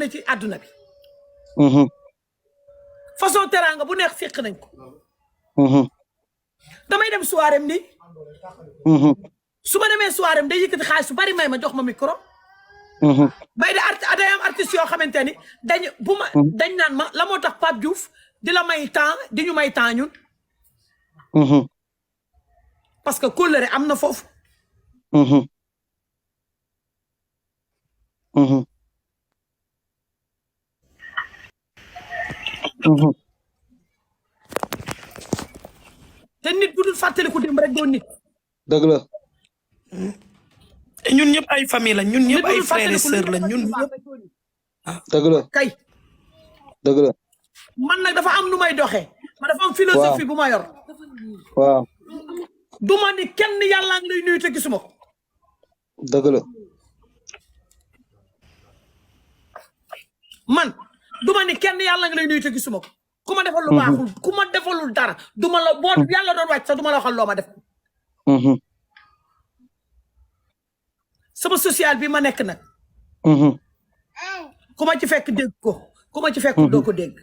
na ci àdduna bi façon teranga bu neex fekk nañ ko damay dem soirée am nii su ma demee soirée am day yëkkati xaalis su bari may ma jox ma micro bay day am artiste yoo xamante ni dañ naan ma la moo tax Pape Diouf di la may temps di ñu may temps ñun parce que kóllëre am na foofu te nit bu dul fàttaliku démb rek doo nit dëgg la ñun ñëpp ay famille la ñun ñëpp ay frères et sœurs la ñun ñëpp dëgg la kay dëgg la man nag dafa am nu may doxee ma dafa am philosophie bu ma yor waaw du ma ni kenn yàlla ngi lay nuyu te gisuma ko dëgg la man du ma ni kenn yàlla ngi lay nuyu te gisuma ko ku ma defal lu baaxul ku ma defalul dara du ma la boo yàlla doon wàcc sax du ma la waxal loo ma def sama social bi ma nekk nag ku ma ci fekk dégg ko ku ma ci fekk doo ko dégg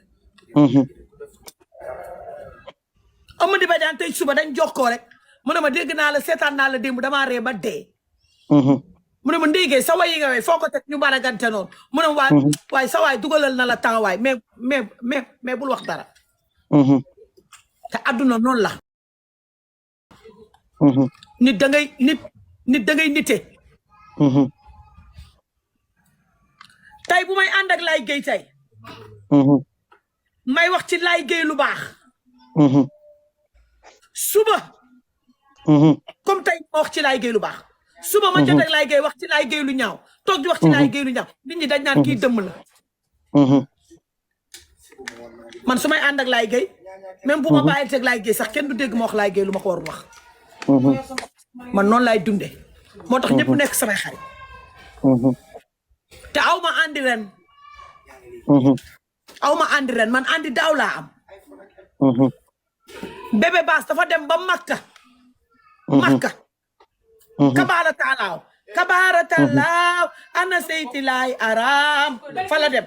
Amady Badiane tey suba dañ jox ko rek mu ne ma dégg naa la seetaan naa la démb damaa ree ba dee mu ne ma ndéygee sa way yi nga way foo ko teg ñu baragante noonu mu ne ma waay sa waay dugalal na la temps waay mais bul wax dara te adduna noonu la nit da ngay nit da ngay nite tey bu may ànd ak Laye Gueye tey may wax ci Laye Gueye lu baax suba comme tey ma wax ci Laye Gueye lu baax suba ma jot ak Laye Gueye wax ci Laye Gueye lu ñaaw toog di wax ci Laye Gueye lu ñaaw nit ñi dañ naan kii dëmm la man su may ànd ak Laye Gueye même bu ma bàyyi teg Laye Gueye sax kenn du dégg ma wax Laye Gueye lu ma ko war wax man noonu laay dunde moo tax ñëpp nekk samay xarit te aw ma andi ren man andi daaw laa am bébé baas dafa dem ba Makka kabaara taalaaw ana seyti laay araam fa la dem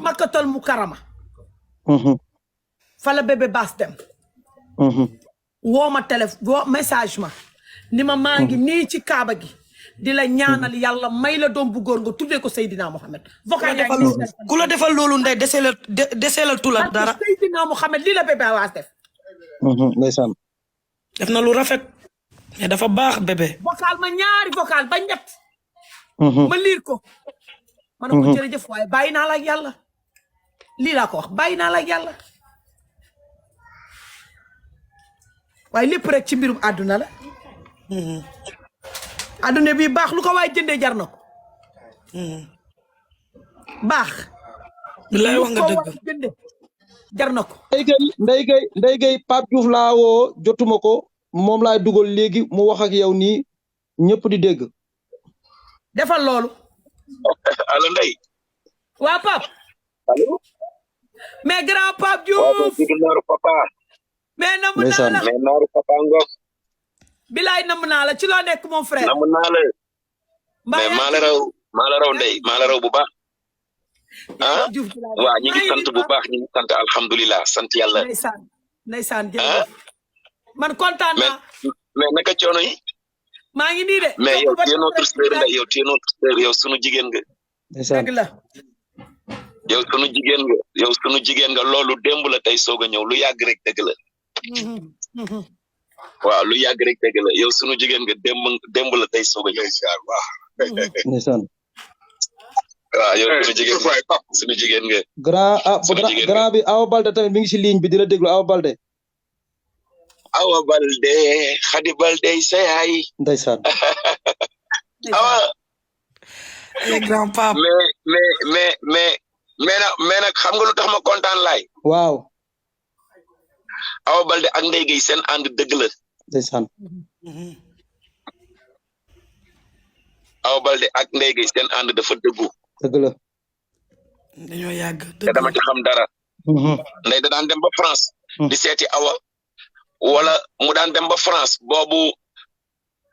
Makka tol mu karama fa la bébé baas dem woo ma téléphone message ma ni ma maa ngi nii ci kaaba gi di la ñaanal yàlla may la doom bu góor nga tuddee ko Seydina Mohamed vocal ku la defal loolu ndey deseelal tula dara Seydina Mohamed lii la bébé waas def ndeysaan def na lu rafet mais dafa baax bébé vocal ma ñaari vocal ba ñett ma liir ko ma ne ko jërëjëf waaye bàyyi naa la ak yàlla lii laa ko wax bàyyi naa la ak yàlla waaye lépp rek ci mbirum àdduna la àdduna bi baax lu ko waay jëndee jar na ko baax bilaay wax nga dëgg jënde jar na ko Ndeye Gueye Pape Diouf laa woo jotuma ko moom laay dugal léegi mu wax ak yow nii ñëpp di dégg defal loolu allo Ndeye waa Pape allo mais grand Pape Diouf mais namm naa la mais naaru papa ngok bilaay namm naa la ci loo nekk mon frère namm naa la mais maa la raw Ndeye maa la raw bu baax waaw ñi ngi sant bu baax ñi ngi sant alhamdulilah sant yàlla ndeysaan jërëjëf man kontaan naa mais naka coono yi maa ngi nii de mais yow tu es notre sœur Ndeye yow tu es notre sœur yow sunu jigéen nga dëgg la yow sunu jigéen nga loolu démb la tey soog a ñëw lu yàgg rek dëgg la waaw lu yàgg rek dëgg la yow sunu jigéen nga démb la tey soog a ñëw ndeysaan waaw yow sunu jigéen nga grand bi Awa Balde tamit mi ngi si ligne bi di la déglu Awa Balde Khady Balde sa yaay ndeysaan awa grand Pape mais nag xam nga lu tax ma kontaan laay waaw Awa Balde ak Ndeye Gueye seen ànd dëgg la ndeysaan Awa Balde ak Ndeye Gueye seen ànd dafa dëggu dëgg la dañoo yàgg te dama ci xam dara Ndeye da daan dem ba France di seeti Awa wala mu daan dem ba France boobu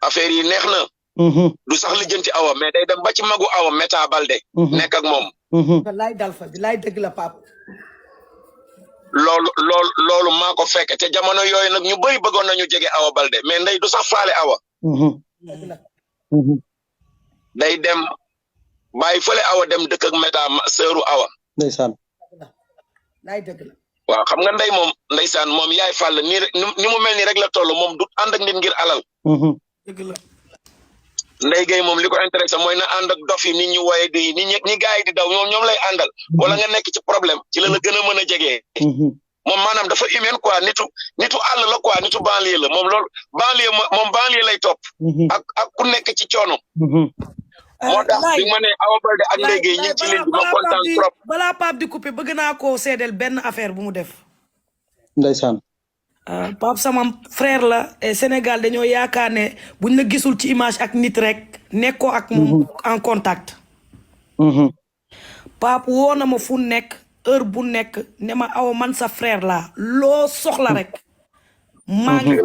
affaire yi neex na du sax lijjanti awa mais day dem ba ci magu awa Meta Balde nekk ak moom wallaay dal fa bilaay dëgg la Pape loolu maa ko fekk te jamono yooyu nag ñu bëri bëggoon nañu jege awa Balde mais Ndeye du sax faale awa day dem bàyyi fële awa dem dëkk ak Meta sëru awa ndeysaan laay dëgg la waaw xam nga Ndeye moom ndeysaan moom yaay fàll ni mu mel ni rek la toll moom du ànd ak nit ngir alal dëgg la Ndeye Gueye moom li ko intéressé mooy na ànd ak dof yi nit ñu woye di ñi gars yi di daw ñoom lay àndal wala nga nekk ci problème ci la gën a mën a jegee moom maanaam dafa humain quoi nitu àll la quoi nitu banlieue la moom loolu banlieue lay topp ak ku nekk ci coono moo tax bi ma ne Awa Balde ak Ndeye Gueye ñu ngi ci ligne bi ma kontaan trop balaa Pape di coupé bëgg naa koo seedeel benn affaire bu mu def ndeysaan Pape sama frère la et Sénégal dañoo yaakaar ne buñ la gisul ci image ak nit rek nekkoo ak moom en contact Pape woo na ma fu nekk heure bu nekk ne ma Awa man sa frère la loo soxla rek maa ngi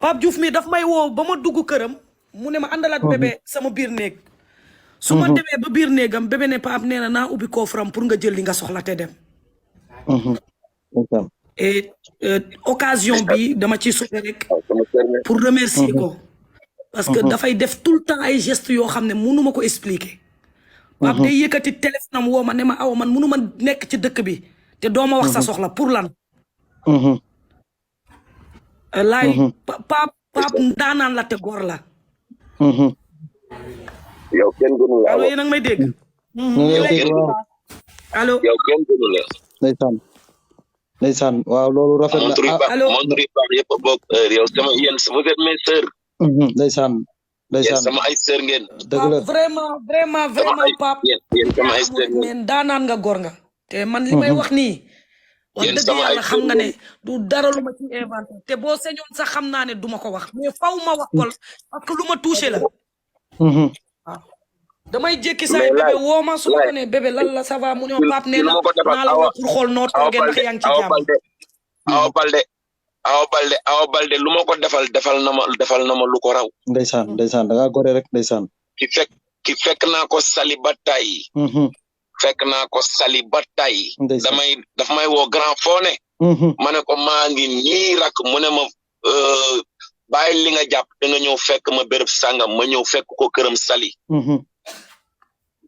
Pape Diouf mi daf may woo ba ma dugg këram mu ne ma àndalaat bébé sama biir néeg su ma demee ba biir néegam bébé ne Pape nee na naa ubbi coffre-am pour nga jël li nga soxla te dem et occasion bi dama ciy soppe rek pour remercier ko parce que dafay def tout le temps ay gestes yoo xam ne mënu ma ko expliquer Pape day yëkkati téléphone am woo ma ne ma Awa man mënu ma nekk ci dëkk bi te doo ma wax sa soxla pour lan laay Pape ndaanaan la te góor la yow kenn gënu la allo yéen a ngi may dégg allo yow kenn gënu la ndeysaan waaw loolu rafet na montre baax yëpp a bokk heure yow sama yéen vous êtes mes sœurs ndeysaan sama ay sœur ngeen dëgg la vraiment Pape yéen sama ay sœur ngeen men daanaan nga góor nga te man li may wax nii wax dëgg yàlla xam nga ne du dara lu ma ci inventé te boo sañoon sax xam naa ne du ma ko wax mais faw ma wax ko parce que lu ma touché la waaw damay jékki say bébé woo ma su ma ko ne bébé lan la ça va mu ne Pape nee na naa la woo pour xool noo toogee ndax yaa ngi ci jàmm Awa Balde lu ma ko defal na ma lu ko raw ndeysaan da ngaa gore rek ndeysaan ki fekk naa ko sali ba tay daf may woo grand fone ma ne ko maa ngi nii rak mu ne ma bàyyi li nga jàpp da nga ñëw fekk ma béréb sàngam ma ñëw fekk ko këram sali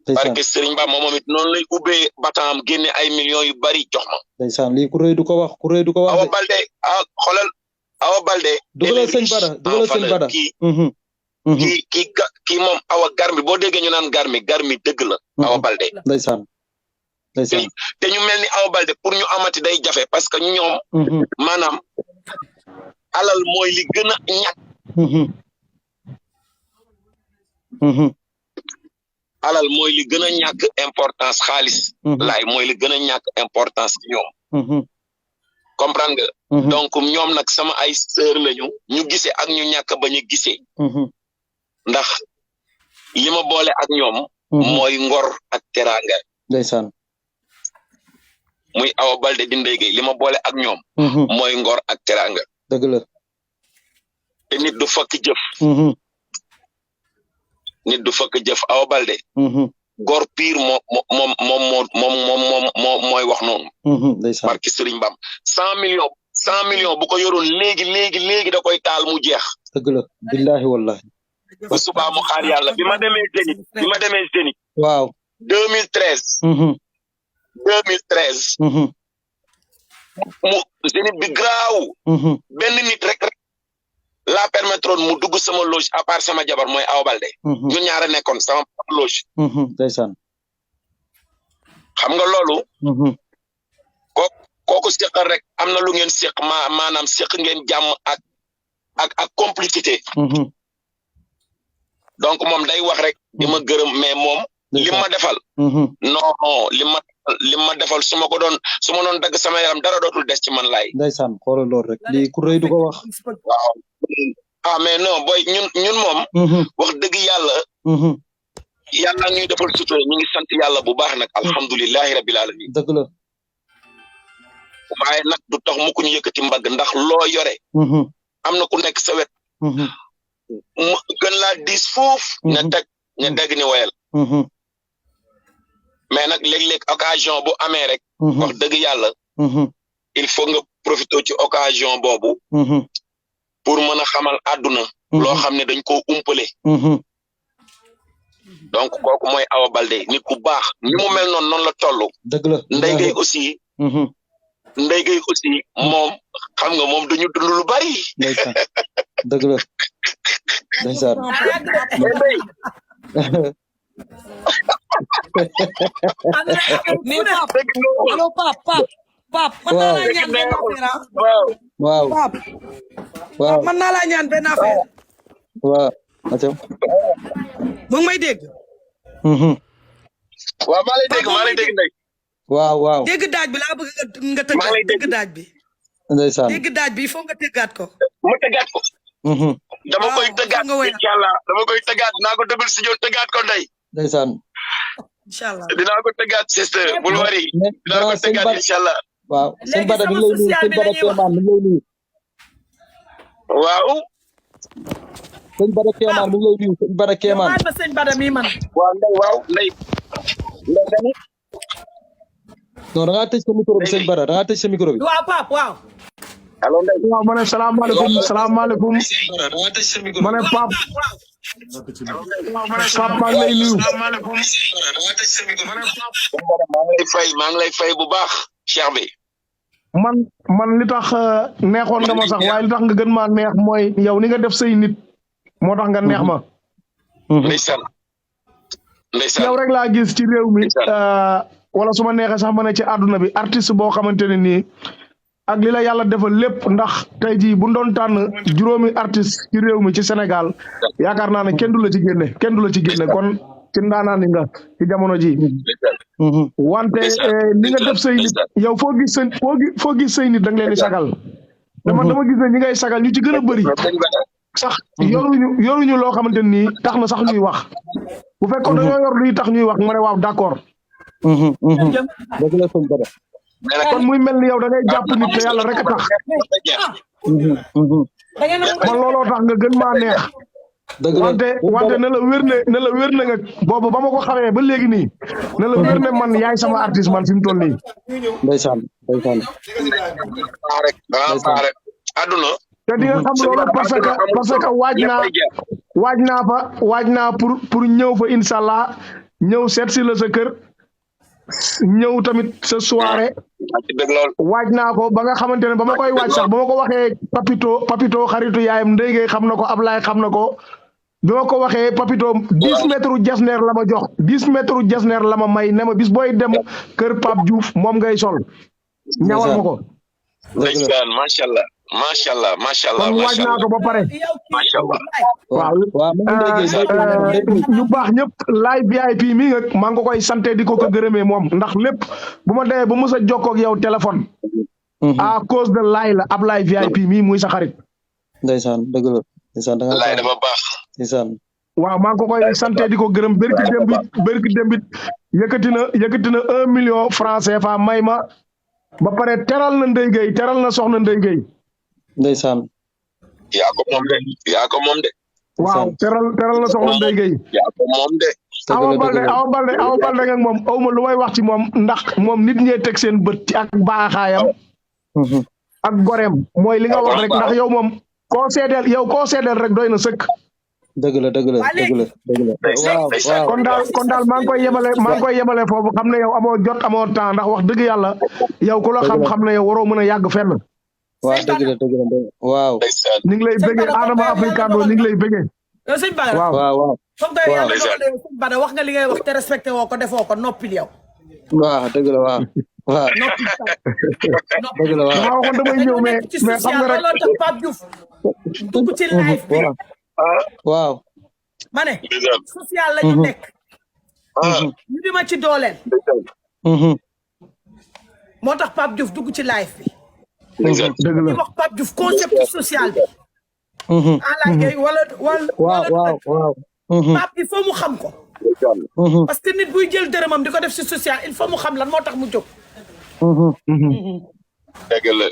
parce que Serigne Ba moom it noonu lay ubbee bataam génne ay millions yu bari jox ma ndeysaan lii ku rëy du ko wax Awa Balde xoolal Awa Balde dugalal sëñ Bada kii moom Awa garmi boo déggee ñu naan garmi dëgg la Awa Balde ndeysaan te ñu mel ni Awa Balde pour ñu amati day jafe parce que ñoom maanaam alal mooy li gën a ñàkk alal mooy li gën a ñàkk importance xaalis laay mooy li gën a ñàkk importance ci ñoom comprendre nga donc ñoom nag sama ay sœur lañu ñu gisee ak ñu ñàkk ba ñu gisee ndax li ma boole ak ñoom mooy ngor ak teraanga ndeysaan muy Awa Balde di Ndeye Gueye li ma boole ak ñoom mooy ngor ak teraanga dëgg la te nit du fakk jëf Awa Balde góor pire mooy wax noonu barki Serigne Bam 100 millions bu ko yoroon léegi da koy taal mu jeex dëgg la billahi wallahi bu subaa mu xaar yàlla bi ma demee Zénith waaw 2013 mu Zénith bi graaw benn nit rek la permettre mu dugg sama loge à part sama jabar mooy Awa Balde ñun ñaara nekkoon sama loge ndeysaan xam nga loolu kooku seqal rek am na lu ngeen seq maanaam seq ngeen jàmm ak complicité donc moom day wax rek di ma gërëm mais moom li ma defal non li ma defal su ma doon dagg sama yaram dara dootul des ci man laay ndeysaan xoolal loolu rek lii ku rëy du ko wax waaw mais non boy ñun moom wax dëgg yàlla ñuy defal sutura ñu ngi sant yàlla bu baax nag alhamdulilahi rabbil alamin dëgg la waaye nag du tax mu ko ñu yëkkati mbagg ndax loo yore am na ku nekk sa wet gën laa diis foofu ña teg ña dégg ni woyal mais nag léeg-léeg occasion bu amee rek wax dëgg yàlla il faut nga profiter ci occasion boobu pour mën a xamal àdduna loo xam ne dañ koo umpale donc kooku mooy Awa Baldé nit ku baax ni mu mel noonu la toll dëgg la Ndeye Gueye aussi moom xam nga moom duñu dund lu bari ndeysaan dëgg la ndeysaan mais Pape man naa laa ñaan benn affaire waaw Pape man naa laa ñaan benn affaire waaw aca mu ngi may dégg waaw maa lay dégg Ndeye waaw dégg daaj bi laa bëgg nga tëggaat dégg daaj bi ndeysaan dégg daaj bi il faut nga tëggaat ko ma tëggaat ko dama koy tëggaat inshallah dama koy tëggaat dinaa ko débal si ñëw tëggaat ko Ndeye ndeysaan inshallah dinaa ko tëggaat sister bul wari dinaa ko tëggaat inshallah waaw sëñ Bada mi ngi lay nuyu sëñ Bada Kéemaan mi ngi lay nuyu waaw sëñ Bada Kéemaan mi ngi lay nuyu sëñ Bada Kéemaan ma sëñ Bada mi man waaw Ndeye waaw Ndeye non da ngaa tëj sa micro bi sëñ Bada da ngaa tëj sa micro bi waaw Pape waaw allo Ndeye waaw ma ne salaamaaleykum ma ne Pape maa ngi lay nuyu maa ngi lay fay bu baax Cheikh bi man li tax neexoon nga ma sax waaye li tax nga gën maa neex mooy yow ni nga def say nit moo tax nga neex ma ndeysaan yow rek laa gis ci réew mi wala su ma neexee sax ma ne ci àdduna bi artiste boo xamante ne nii ak li la yàlla defal lépp ndax tey jii bu doon tànn juróomi artiste ci réew mi ci Sénégal yaakaar naa ne kenn du la ci génne kon ci ndaanaan nga ci jamono ji wante ni nga def say nit yow foo gis say nit da nga leen di sagal dama gis ne ñi ngay sagal ñu ci gën a bëri sax yoruñu loo xamante nii tax na sax ñuy wax bu fekkoon dañoo yor luy tax ñuy wax ma ne waaw d'accord kon muy mel ni yow da ngay jàpp nit te yàlla rek a tax man looloo tax nga gën maa neex wante na la wér ne nga boobu ba ma ko xamee ba léegi nii na la wér ne man yaay sama artiste man fi mu toll nii ndeysaan aduna te di nga xam loolu parce que waaj naa pour ñëw fa inshallah ñëw seet si la sa kër ñëw tamit sa soirée waaj naa ko ba nga xamante ne ba ma koy waaj sax ba ma ko waxee papito xaritu yaayam Ndeye Gueye xam na ko Ablaye xam na ko bi ma ko waxee papito 10 mètres jasneer la ma jox 10 mètres jasneer la ma may ne ma bis booy dem kër Pape Diouf moom ngay sol ñawal ma ko ndeysaan macha allah kon waaj naa ko ba pare macha allah waaw ñu baax ñëpp live VIP mi nga maa ngi ko koy santé di ko gërëmee moom ndax lépp bu ma demee ba mos a jokkoo ak yow téléphone à cause de laay la ab live VIP mi muy sa xarit ndeysaan dëgg la ndeysaan da nga laay dafa baax ndeysaan waaw maa ngi ko koy santé di ko gërëm bërki dembit yëkkati na 1 million francs CFA may ma ba pare teral na Ndeye Gueye teral na soxna Ndeye Gueye ndeysaan yaa ko moom de waaw teral na soxna Ndeye Gueye yaa ko moom de Awa Baldé nga moom awma lu may wax ci moom ndax moom nit ñee teg seen bët ci ak baaxaayam ak goreem mooy li nga wax rek ndax yow moom koo seedeel rek doy na sëkk dëgg la kon daal maa ngi koy yemale foofu xam ne yow amoo jot amoo temps ndax wax dëgg yàlla yow ku la xam ne yow waroo mën a yàgg fenn waaw dëgg la waaw ñu ngi lay bëggee Adama Africano ñu ngi lay bëggee yow sëñ Bada waaw comme tey yàlla dogal na sëñ Bada wax nga li ngay wax te respecté woo ko defoo ko noppil yow waaw dëgg la waaw dëgg la waaw dama waxoon damay ñëw mais xam nga rek loolu tax Pape Diouf dugg ci live bi waaw ma ne social la ñu nekk ñu di ma ci dooleel moo tax Pape Diouf dugg ci live bi dëgg la wax Pape Diouf concept social bi ala Gueye wala waaw Pape il faut mu xam ko parce que nit buy jël dërëmam di ko def ci social il faut mu xam lan moo tax mu jóg dëgg la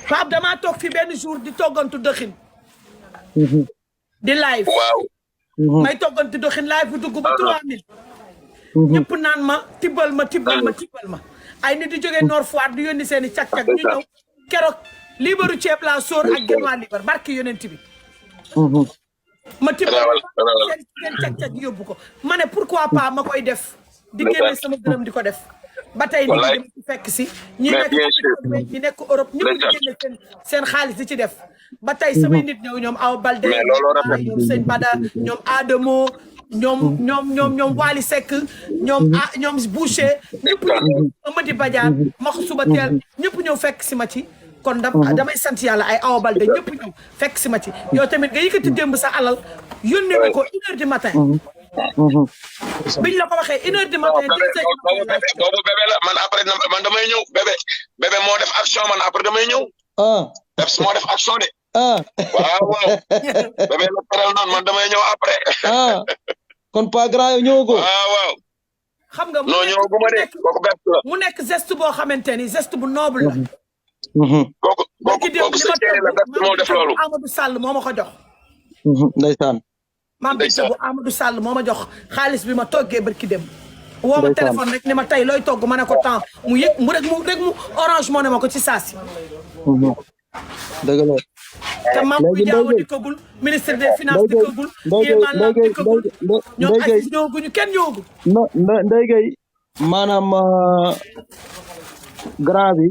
Pape damaa toog fi benn jour di toggantu dëxin di live waaw may togganti doxin live bu dugg ba 3000 ñëpp naan ma tibbal ma ay nit di jógee Nord Foire di yónni seen i cag-cag ñu ñëw keroog liibaru ceeb laa sóor ak genn waa liibar barki yonent bi ma tibbal seen cag-cag yóbbu ko ma ne pourquoi pas ma koy def di génne sama gërëm di ko def ba tey nit ñi ci fekk si ñi nekk Europe ñëpp di génne seen xaalis di ci def ba tey samay nit ñëw ñoom aw Balde ñoom sëñ Bada ñoom Adamo ñoom Wali Seck ñoom Boucher ñëpp ñëw Amady Badiane maxu suba teel ñëpp ñëw fekk si ma ci kon damay sant yàlla ay awa Balde ñëpp ñëw fekk si ma ci yow tamit nga yëkkati démb sa alal yónnee ma ko 1h du matin biñ la ko waxee 1h du matin boobu bébé la man après man damay ñëw bébé moo def action man après damay ñëw moo def action de waaw bébé la teral noonu man damay ñëw après kon pas grand yow ñëwagoo waaw xam nga non ñëwaguma de kooku bett la mu nekk geste boo xamante ni geste bu noble la kooku sa cee la bett moo def loolu Amadou Sall moo ma ko jox ndeysaan maam bi bu Amadou Sall moo ma jox xaalis bi ma toggee barki dem woo ma téléphone rek ni ma tey looy togg ma ne ko temps mu yëg mu rek mu orange moo ne ma ko ci saasi dëgg la te maam bi jaaw dikkagul ministre des finances dikkagul yéemaan dikkagul ñoom Aziz ñëwaguñu kenn ñëwagul Ndeye Gueye maanaam grand bi